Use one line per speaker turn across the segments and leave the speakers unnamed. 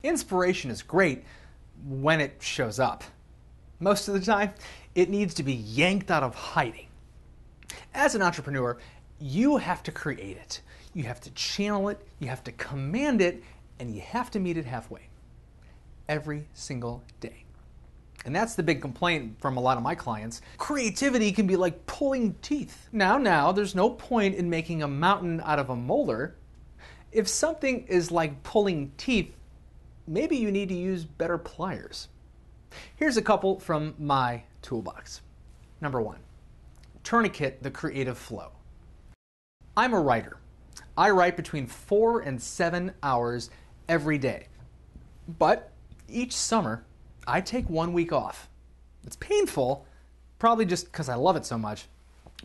Inspiration is great when it shows up. Most of the time, it needs to be yanked out of hiding. As an entrepreneur, you have to create it. You have to channel it, you have to command it, and you have to meet it halfway. Every single day. And that's the big complaint from a lot of my clients. Creativity can be like pulling teeth. Now, there's no point in making a mountain out of a molar. If something is like pulling teeth, maybe you need to use better pliers. Here's a couple from my toolbox. Number 1, tourniquet the creative flow. I'm a writer. I write between 4 and 7 hours every day. But each summer, I take 1 week off. It's painful, probably just because I love it so much,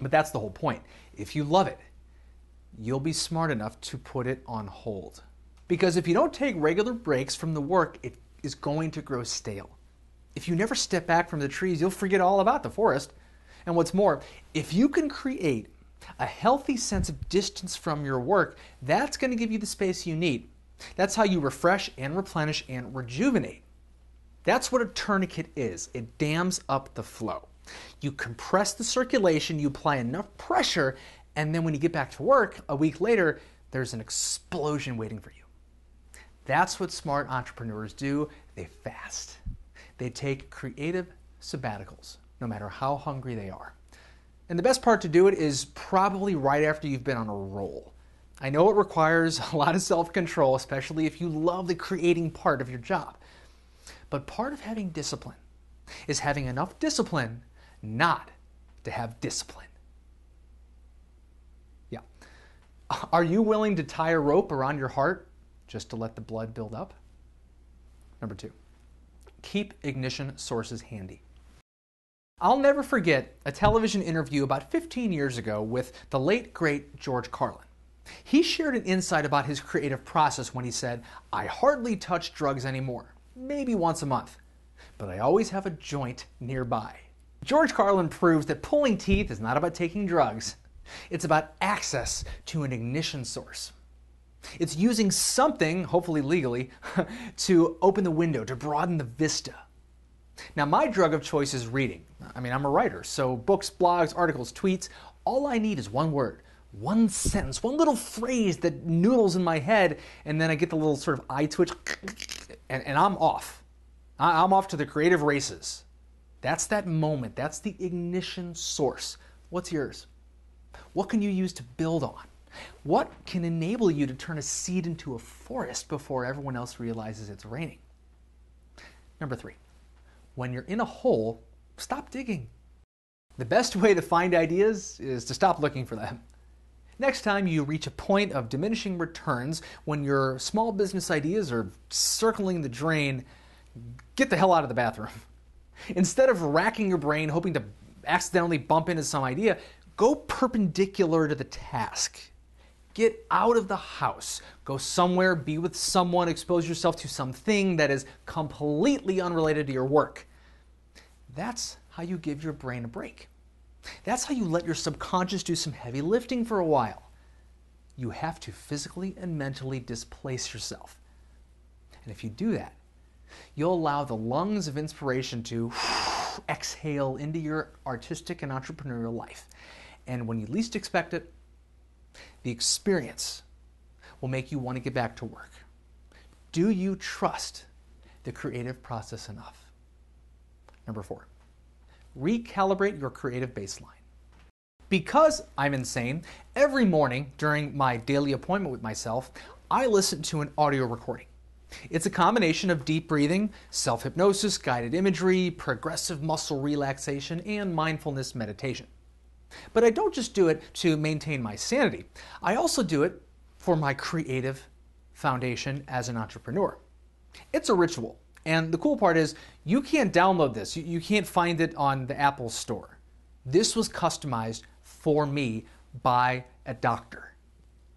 but that's the whole point. If you love it, you'll be smart enough to put it on hold. Because if you don't take regular breaks from the work, it is going to grow stale. If you never step back from the trees, you'll forget all about the forest. And what's more, if you can create a healthy sense of distance from your work, that's going to give you the space you need. That's how you refresh and replenish and rejuvenate. That's what a tourniquet is. It dams up the flow. You compress the circulation, you apply enough pressure, and then when you get back to work a week later, there's an explosion waiting for you. That's what smart entrepreneurs do. They fast. They take creative sabbaticals, no matter how hungry they are. And the best part to do it is probably right after you've been on a roll. I know it requires a lot of self-control, especially if you love the creating part of your job. But part of having discipline is having enough discipline not to have discipline. Yeah. Are you willing to tie a rope around your heart just to let the blood build up? Number 2, keep ignition sources handy. I'll never forget a television interview about 15 years ago with the late, great George Carlin. He shared an insight about his creative process when he said, "I hardly touch drugs anymore, maybe once a month, but I always have a joint nearby." George Carlin proves that pulling teeth is not about taking drugs. It's about access to an ignition source. It's using something, hopefully legally, to open the window, to broaden the vista. Now, my drug of choice is reading. I'm a writer, so books, blogs, articles, tweets, all I need is one word, one sentence, one little phrase that noodles in my head, and then I get the little sort of eye twitch, and I'm off. I'm off to the creative races. That's that moment. That's the ignition source. What's yours? What can you use to build on? What can enable you to turn a seed into a forest before everyone else realizes it's raining? Number 3, when you're in a hole, stop digging. The best way to find ideas is to stop looking for them. Next time you reach a point of diminishing returns when your small business ideas are circling the drain, get the hell out of the bathroom. Instead of racking your brain hoping to accidentally bump into some idea, go perpendicular to the task. Get out of the house. Go somewhere, be with someone, expose yourself to something that is completely unrelated to your work. That's how you give your brain a break. That's how you let your subconscious do some heavy lifting for a while. You have to physically and mentally displace yourself. And if you do that, you'll allow the lungs of inspiration to exhale into your artistic and entrepreneurial life. And when you least expect it, the experience will make you want to get back to work. Do you trust the creative process enough? Number 4, recalibrate your creative baseline. Because I'm insane, every morning during my daily appointment with myself, I listen to an audio recording. It's a combination of deep breathing, self-hypnosis, guided imagery, progressive muscle relaxation, and mindfulness meditation. But I don't just do it to maintain my sanity. I also do it for my creative foundation as an entrepreneur. It's a ritual. And the cool part is you can't download this. You can't find it on the Apple Store. This was customized for me by a doctor.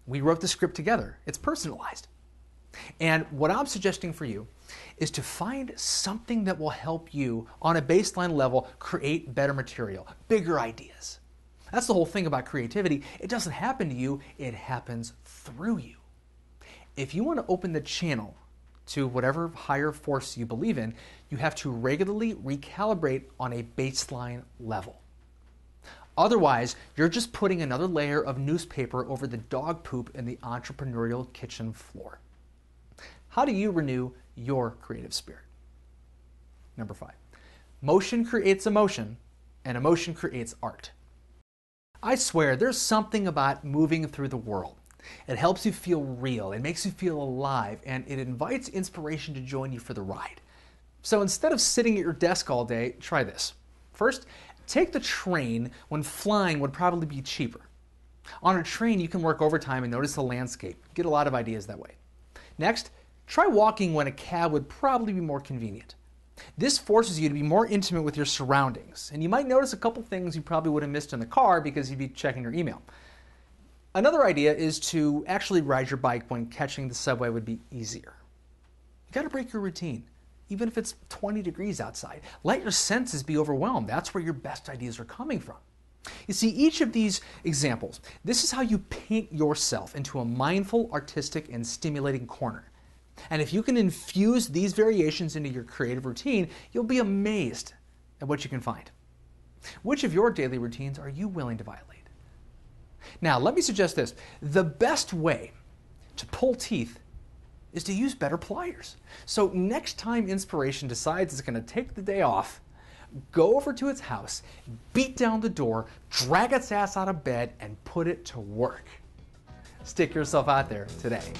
We wrote the script together. It's personalized. And what I'm suggesting for you is to find something that will help you on a baseline level create better material, bigger ideas. That's the whole thing about creativity. It doesn't happen to you, it happens through you. If you want to open the channel to whatever higher force you believe in, you have to regularly recalibrate on a baseline level. Otherwise, you're just putting another layer of newspaper over the dog poop in the entrepreneurial kitchen floor. How do you renew your creative spirit? Number 5, motion creates emotion, and emotion creates art. I swear, there's something about moving through the world. It helps you feel real, it makes you feel alive, and it invites inspiration to join you for the ride. So instead of sitting at your desk all day, try this. First, take the train when flying would probably be cheaper. On a train, you can work overtime and notice the landscape. Get a lot of ideas that way. Next, try walking when a cab would probably be more convenient. This forces you to be more intimate with your surroundings, and you might notice a couple things you probably would have missed in the car because you'd be checking your email. Another idea is to actually ride your bike when catching the subway would be easier. You gotta break your routine. Even if it's 20 degrees outside, let your senses be overwhelmed. That's where your best ideas are coming from. You see, each of these examples, this is how you paint yourself into a mindful, artistic, and stimulating corner. And if you can infuse these variations into your creative routine, you'll be amazed at what you can find. Which of your daily routines are you willing to violate? Now, let me suggest this. The best way to pull teeth is to use better pliers. So next time inspiration decides it's going to take the day off, go over to its house, beat down the door, drag its ass out of bed, and put it to work. Stick yourself out there today.